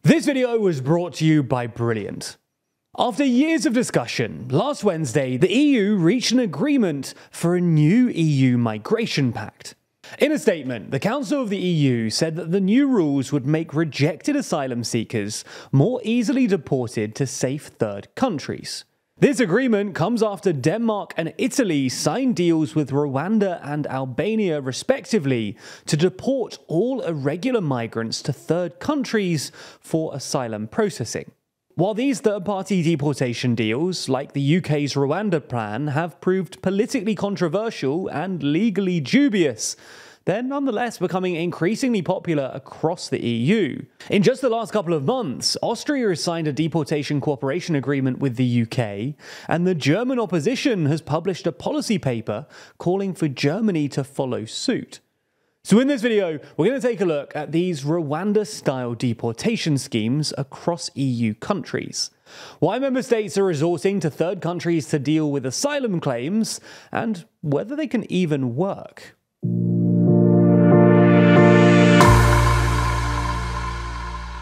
This video was brought to you by Brilliant. After years of discussion, last Wednesday the EU reached an agreement for a new EU migration pact. In a statement, the Council of the EU said that the new rules would make rejected asylum seekers more easily deported to safe third countries. This agreement comes after Denmark and Italy signed deals with Rwanda and Albania respectively to deport all irregular migrants to third countries for asylum processing. While these third-party deportation deals, like the UK's Rwanda plan, have proved politically controversial and legally dubious, they're nonetheless becoming increasingly popular across the EU. In just the last couple of months, Austria has signed a deportation cooperation agreement with the UK, and the German opposition has published a policy paper calling for Germany to follow suit. So in this video, we're going to take a look at these Rwanda-style deportation schemes across EU countries, why member states are resorting to third countries to deal with asylum claims, and whether they can even work.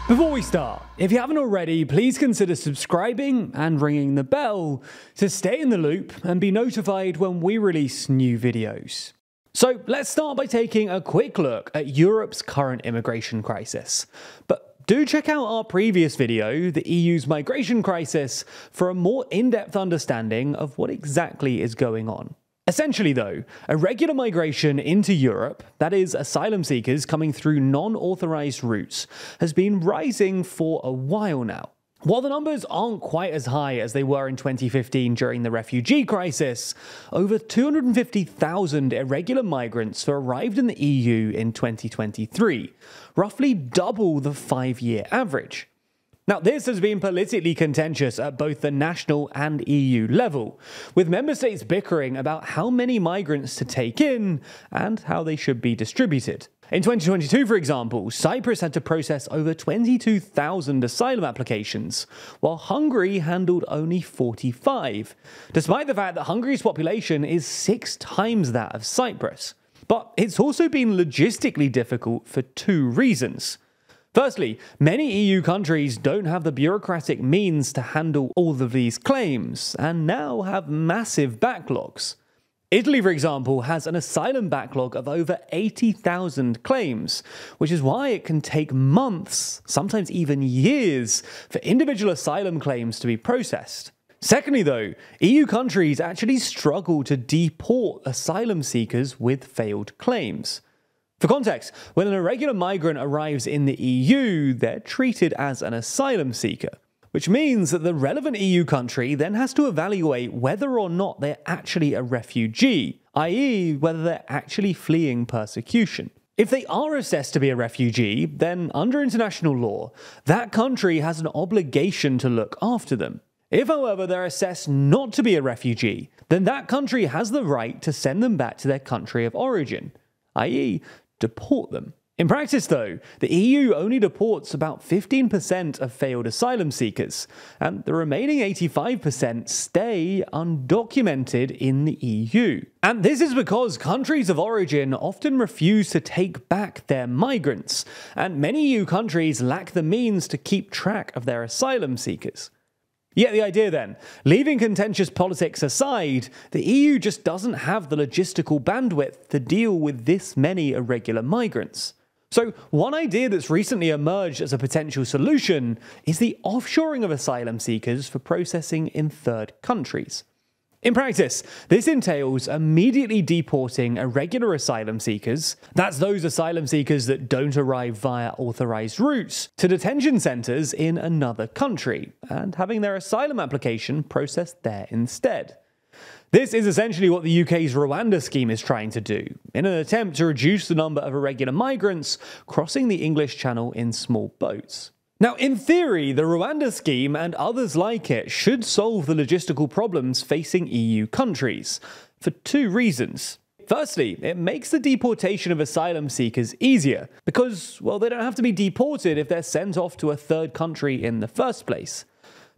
Before we start, if you haven't already, please consider subscribing and ringing the bell to stay in the loop and be notified when we release new videos. So let's start by taking a quick look at Europe's current immigration crisis. But do check out our previous video, the EU's migration crisis, for a more in-depth understanding of what exactly is going on. Essentially though, irregular migration into Europe, that is asylum seekers coming through non-authorized routes, has been rising for a while now. While the numbers aren't quite as high as they were in 2015 during the refugee crisis, over 250,000 irregular migrants arrived in the EU in 2023, roughly double the 5-year average. Now, this has been politically contentious at both the national and EU level, with member states bickering about how many migrants to take in and how they should be distributed. In 2022, for example, Cyprus had to process over 22,000 asylum applications, while Hungary handled only 45, despite the fact that Hungary's population is 6 times that of Cyprus. But it's also been logistically difficult for 2 reasons. Firstly, many EU countries don't have the bureaucratic means to handle all of these claims, and now have massive backlogs. Italy, for example, has an asylum backlog of over 80,000 claims, which is why it can take months, sometimes even years, for individual asylum claims to be processed. Secondly, though, EU countries actually struggle to deport asylum seekers with failed claims. For context, when an irregular migrant arrives in the EU, they're treated as an asylum seeker, which means that the relevant EU country then has to evaluate whether or not they're actually a refugee, i.e. whether they're actually fleeing persecution. If they are assessed to be a refugee, then under international law, that country has an obligation to look after them. If, however, they're assessed not to be a refugee, then that country has the right to send them back to their country of origin, i.e. deport them. In practice, though, the EU only deports about 15% of failed asylum seekers, and the remaining 85% stay undocumented in the EU. And this is because countries of origin often refuse to take back their migrants, and many EU countries lack the means to keep track of their asylum seekers. You get the idea then. Leaving contentious politics aside, the EU just doesn't have the logistical bandwidth to deal with this many irregular migrants. So one idea that's recently emerged as a potential solution is the offshoring of asylum seekers for processing in third countries. In practice, this entails immediately deporting irregular asylum seekers, that's those asylum seekers that don't arrive via authorized routes, to detention centers in another country, and having their asylum application processed there instead. This is essentially what the UK's Rwanda scheme is trying to do, in an attempt to reduce the number of irregular migrants crossing the English Channel in small boats. Now, in theory, the Rwanda scheme and others like it should solve the logistical problems facing EU countries, for 2 reasons. Firstly, it makes the deportation of asylum seekers easier, because, well, they don't have to be deported if they're sent off to a third country in the first place.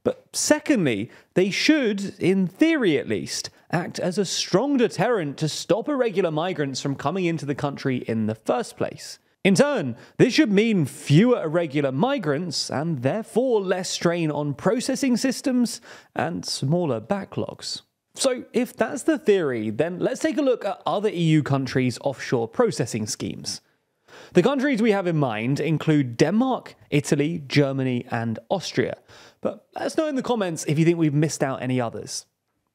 But secondly, they should, in theory at least, act as a strong deterrent to stop irregular migrants from coming into the country in the first place. In turn, this should mean fewer irregular migrants and therefore less strain on processing systems and smaller backlogs. So if that's the theory, then let's take a look at other EU countries' offshore processing schemes. The countries we have in mind include Denmark, Italy, Germany, and Austria. But let us know in the comments if you think we've missed out any others.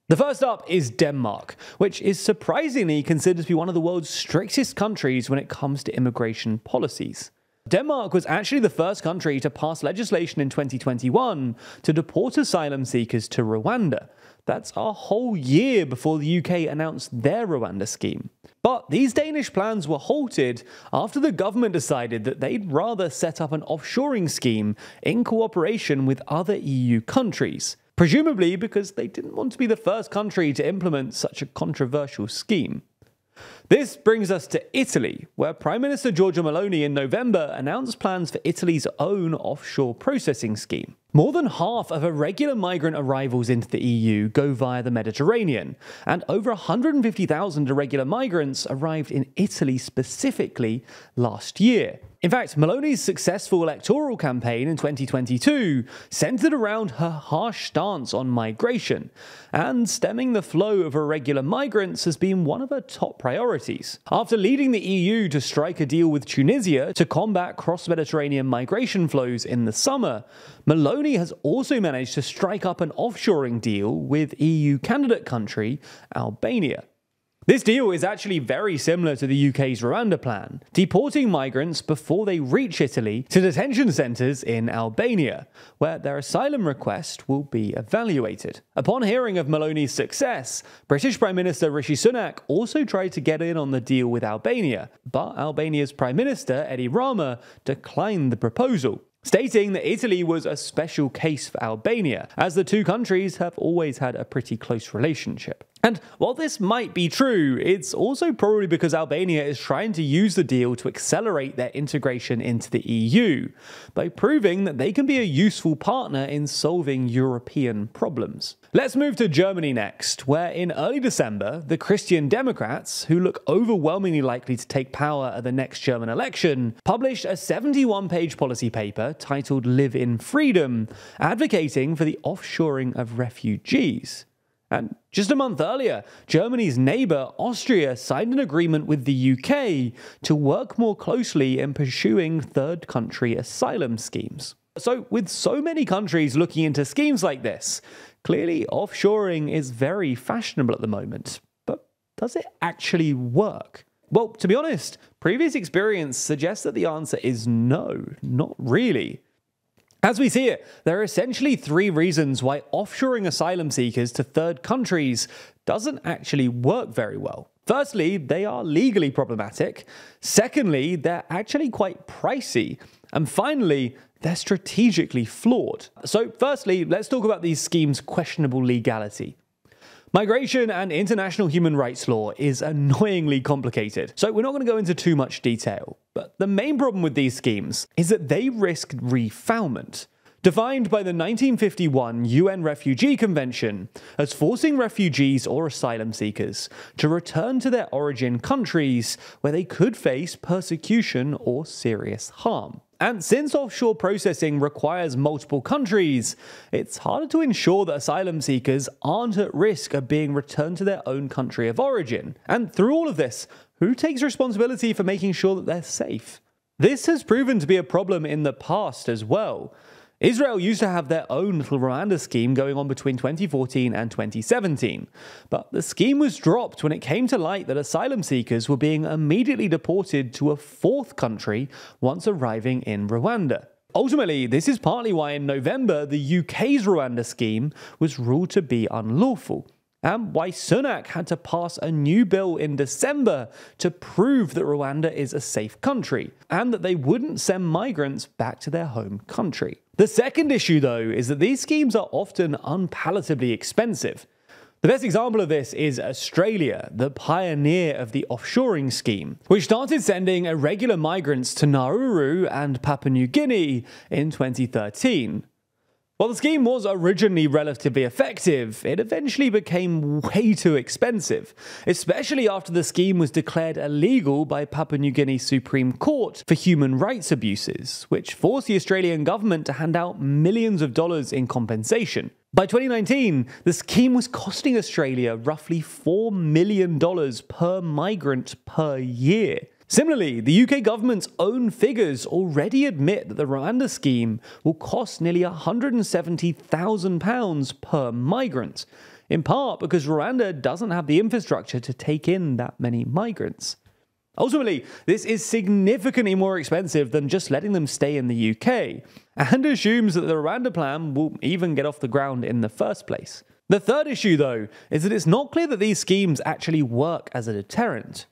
The first up is Denmark, which is surprisingly considered to be one of the world's strictest countries when it comes to immigration policies. Denmark was actually the first country to pass legislation in 2021 to deport asylum seekers to Rwanda. That's a whole year before the UK announced their Rwanda scheme. But these Danish plans were halted after the government decided that they'd rather set up an offshoring scheme in cooperation with other EU countries, presumably because they didn't want to be the first country to implement such a controversial scheme. This brings us to Italy, where Prime Minister Giorgia Meloni in November announced plans for Italy's own offshore processing scheme. More than half of irregular migrant arrivals into the EU go via the Mediterranean, and over 150,000 irregular migrants arrived in Italy specifically last year. In fact, Meloni's successful electoral campaign in 2022 centered around her harsh stance on migration, and stemming the flow of irregular migrants has been one of her top priorities. After leading the EU to strike a deal with Tunisia to combat cross-Mediterranean migration flows in the summer, Meloni has also managed to strike up an offshoring deal with EU candidate country Albania. This deal is actually very similar to the UK's Rwanda plan, deporting migrants before they reach Italy to detention centres in Albania, where their asylum request will be evaluated. Upon hearing of Meloni's success, British Prime Minister Rishi Sunak also tried to get in on the deal with Albania, but Albania's Prime Minister Edi Rama declined the proposal, stating that Italy was a special case for Albania, as the two countries have always had a pretty close relationship. And while this might be true, it's also probably because Albania is trying to use the deal to accelerate their integration into the EU, by proving that they can be a useful partner in solving European problems. Let's move to Germany next, where in early December, the Christian Democrats, who look overwhelmingly likely to take power at the next German election, published a 71-page policy paper titled Live in Freedom, advocating for the offshoring of refugees. And just a month earlier, Germany's neighbour Austria signed an agreement with the UK to work more closely in pursuing third country asylum schemes. So with so many countries looking into schemes like this, clearly offshoring is very fashionable at the moment. But does it actually work? Well, to be honest, previous experience suggests that the answer is no, not really. As we see it, there are essentially three reasons why offshoring asylum seekers to third countries doesn't actually work very well. Firstly, they are legally problematic. Secondly, they're actually quite pricey. And finally, they're strategically flawed. So firstly, let's talk about these schemes' questionable legality. Migration and international human rights law is annoyingly complicated, so we're not going to go into too much detail. But the main problem with these schemes is that they risk refoulement, defined by the 1951 UN Refugee Convention as forcing refugees or asylum seekers to return to their origin countries where they could face persecution or serious harm. And since offshore processing requires multiple countries, it's harder to ensure that asylum seekers aren't at risk of being returned to their own country of origin. And through all of this, who takes responsibility for making sure that they're safe? This has proven to be a problem in the past as well. Israel used to have their own little Rwanda scheme going on between 2014 and 2017, but the scheme was dropped when it came to light that asylum seekers were being immediately deported to a fourth country once arriving in Rwanda. Ultimately, this is partly why in November the UK's Rwanda scheme was ruled to be unlawful, and why Sunak had to pass a new bill in December to prove that Rwanda is a safe country, and that they wouldn't send migrants back to their home country. The second issue, though, is that these schemes are often unpalatably expensive. The best example of this is Australia, the pioneer of the offshoring scheme, which started sending irregular migrants to Nauru and Papua New Guinea in 2013. While the scheme was originally relatively effective, it eventually became way too expensive, especially after the scheme was declared illegal by Papua New Guinea's Supreme Court for human rights abuses, which forced the Australian government to hand out millions of dollars in compensation. By 2019, the scheme was costing Australia roughly $4 million per migrant per year. Similarly, the UK government's own figures already admit that the Rwanda scheme will cost nearly £170,000 per migrant, in part because Rwanda doesn't have the infrastructure to take in that many migrants. Ultimately, this is significantly more expensive than just letting them stay in the UK, and assumes that the Rwanda plan will even get off the ground in the first place. The third issue, though, is that it's not clear that these schemes actually work as a deterrent.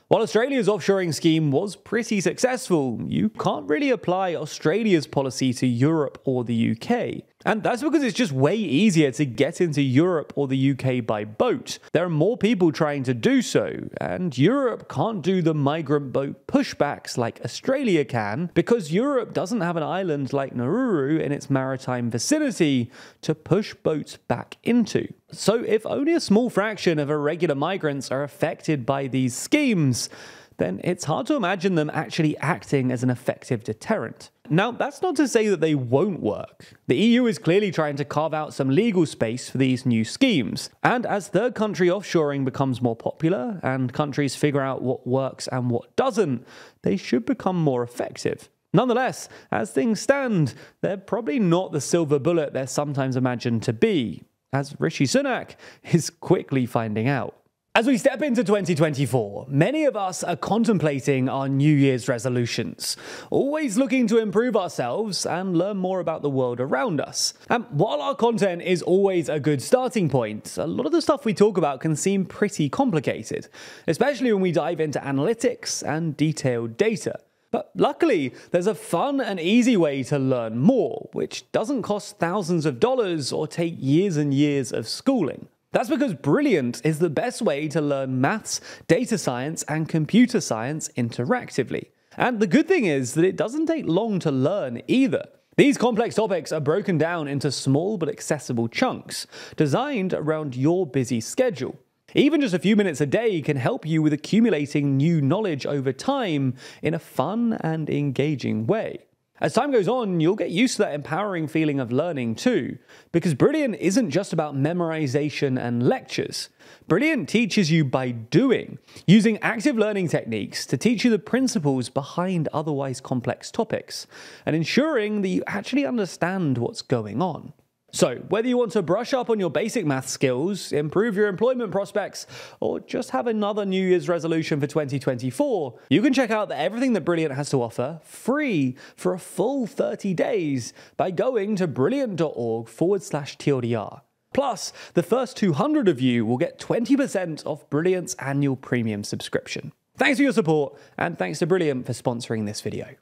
While Australia's offshoring scheme was pretty successful, you can't really apply Australia's policy to Europe or the UK. And that's because it's just way easier to get into Europe or the UK by boat. There are more people trying to do so, and Europe can't do the migrant boat pushbacks like Australia can, because Europe doesn't have an island like Nauru in its maritime vicinity to push boats back into. So if only a small fraction of irregular migrants are affected by these schemes, then it's hard to imagine them actually acting as an effective deterrent. Now, that's not to say that they won't work. The EU is clearly trying to carve out some legal space for these new schemes, and as third country offshoring becomes more popular and countries figure out what works and what doesn't, they should become more effective. Nonetheless, as things stand, they're probably not the silver bullet they're sometimes imagined to be, as Rishi Sunak is quickly finding out. As we step into 2024, many of us are contemplating our New Year's resolutions, always looking to improve ourselves and learn more about the world around us. And while our content is always a good starting point, a lot of the stuff we talk about can seem pretty complicated, especially when we dive into analytics and detailed data. But luckily, there's a fun and easy way to learn more, which doesn't cost thousands of dollars or take years and years of schooling. That's because Brilliant is the best way to learn maths, data science, and computer science interactively. And the good thing is that it doesn't take long to learn either. These complex topics are broken down into small but accessible chunks, designed around your busy schedule. Even just a few minutes a day can help you with accumulating new knowledge over time in a fun and engaging way. As time goes on, you'll get used to that empowering feeling of learning too, because Brilliant isn't just about memorization and lectures. Brilliant teaches you by doing, using active learning techniques to teach you the principles behind otherwise complex topics, and ensuring that you actually understand what's going on. So, whether you want to brush up on your basic math skills, improve your employment prospects, or just have another New Year's resolution for 2024, you can check out everything that Brilliant has to offer free for a full 30 days by going to brilliant.org/TLDR. Plus, the first 200 of you will get 20% off Brilliant's annual premium subscription. Thanks for your support, and thanks to Brilliant for sponsoring this video.